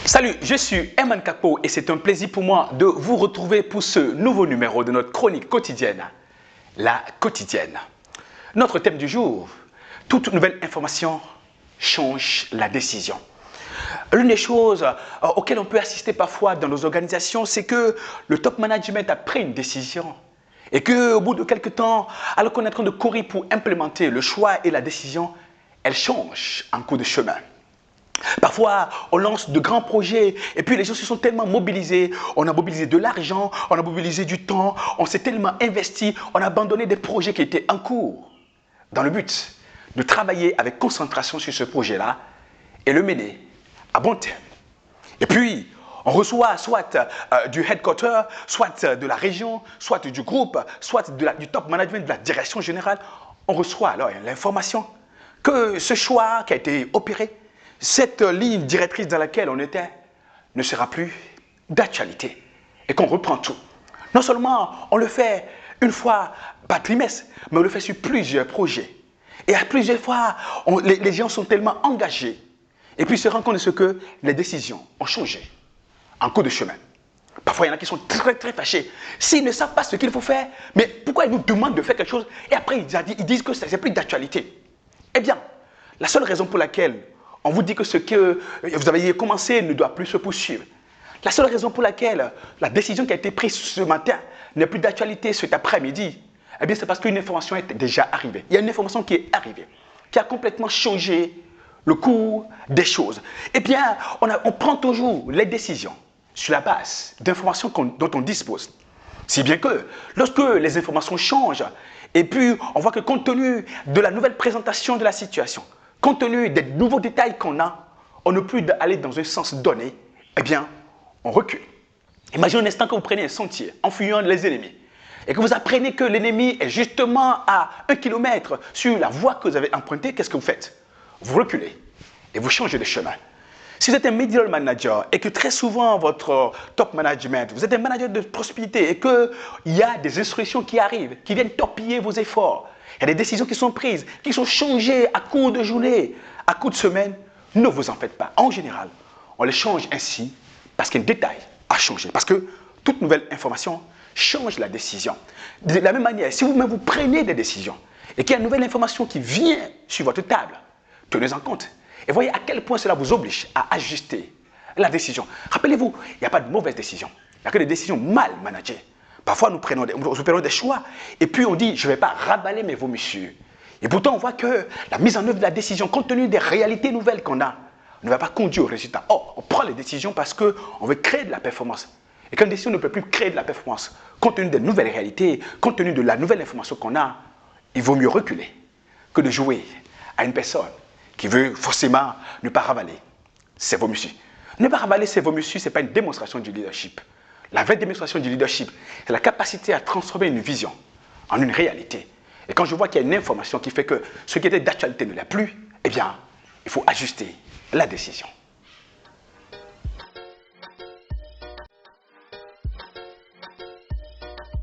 Salut, je suis Herman Kapo et c'est un plaisir pour moi de vous retrouver pour ce nouveau numéro de notre chronique quotidienne, la quotidienne. Notre thème du jour, toute nouvelle information change la décision. L'une des choses auxquelles on peut assister parfois dans nos organisations, c'est que le top management a pris une décision et qu'au bout de quelques temps, alors qu'on est en train de courir pour implémenter le choix et la décision, elle change en cours de chemin. Parfois, on lance de grands projets et puis les gens se sont tellement mobilisés. On a mobilisé de l'argent, on a mobilisé du temps, on s'est tellement investi, on a abandonné des projets qui étaient en cours dans le but de travailler avec concentration sur ce projet-là et le mener à bon terme. Et puis, on reçoit soit du headquarter, soit de la région, soit du groupe, soit du top management, de la direction générale. On reçoit alors l'information que ce choix qui a été opéré, cette ligne directrice dans laquelle on était ne sera plus d'actualité et qu'on reprend tout. Non seulement on le fait une fois par trimestre, mais on le fait sur plusieurs projets. Et à plusieurs fois, les gens sont tellement engagés et puis se rendent compte de ce que les décisions ont changé en cours de chemin. Parfois, il y en a qui sont très fâchés. S'ils ne savent pas ce qu'il faut faire, mais pourquoi ils nous demandent de faire quelque chose et après ils disent que ce n'est plus d'actualité? Eh bien, la seule raison pour laquelle on vous dit que ce que vous avez commencé ne doit plus se poursuivre. La seule raison pour laquelle la décision qui a été prise ce matin n'est plus d'actualité cet après-midi, eh bien c'est parce qu'une information est déjà arrivée. Il y a une information qui est arrivée, qui a complètement changé le cours des choses. Eh bien, on prend toujours les décisions sur la base d'informations dont on dispose. Si bien que lorsque les informations changent, et puis on voit que compte tenu de la nouvelle présentation de la situation, compte tenu des nouveaux détails qu'on a, on ne peut plus aller dans un sens donné, eh bien, on recule. Imaginez un instant que vous prenez un sentier en fuyant les ennemis et que vous apprenez que l'ennemi est justement à 1 kilomètre sur la voie que vous avez empruntée, qu'est-ce que vous faites? Vous reculez et vous changez de chemin. Si vous êtes un middle manager et que très souvent votre top management, vous êtes un manager de prospérité et qu'il y a des instructions qui arrivent, qui viennent torpiller vos efforts, il y a des décisions qui sont prises, qui sont changées à court de journée, à court de semaine, ne vous en faites pas. En général, on les change ainsi parce qu'un détail a changé. Parce que toute nouvelle information change la décision. De la même manière, si vous-même vous prenez des décisions et qu'il y a une nouvelle information qui vient sur votre table, tenez-en compte. Et voyez à quel point cela vous oblige à ajuster la décision. Rappelez-vous, il n'y a pas de mauvaise décision. Il n'y a que des décisions mal managées. Parfois, nous prenons des choix et puis on dit, je ne vais pas ravaler mes vomissures. Et pourtant, on voit que la mise en œuvre de la décision, compte tenu des réalités nouvelles qu'on a, ne va pas conduire au résultat. Or, on prend les décisions parce qu'on veut créer de la performance. Et quand une décision ne peut plus créer de la performance, compte tenu des nouvelles réalités, compte tenu de la nouvelle information qu'on a, il vaut mieux reculer que de jouer à une personne qui veut forcément ne pas ravaler ses vomissures. Ne pas ravaler ses vomissures, ce n'est pas une démonstration du leadership. La vraie démonstration du leadership, c'est la capacité à transformer une vision en une réalité. Et quand je vois qu'il y a une information qui fait que ce qui était d'actualité ne l'est plus, eh bien, il faut ajuster la décision.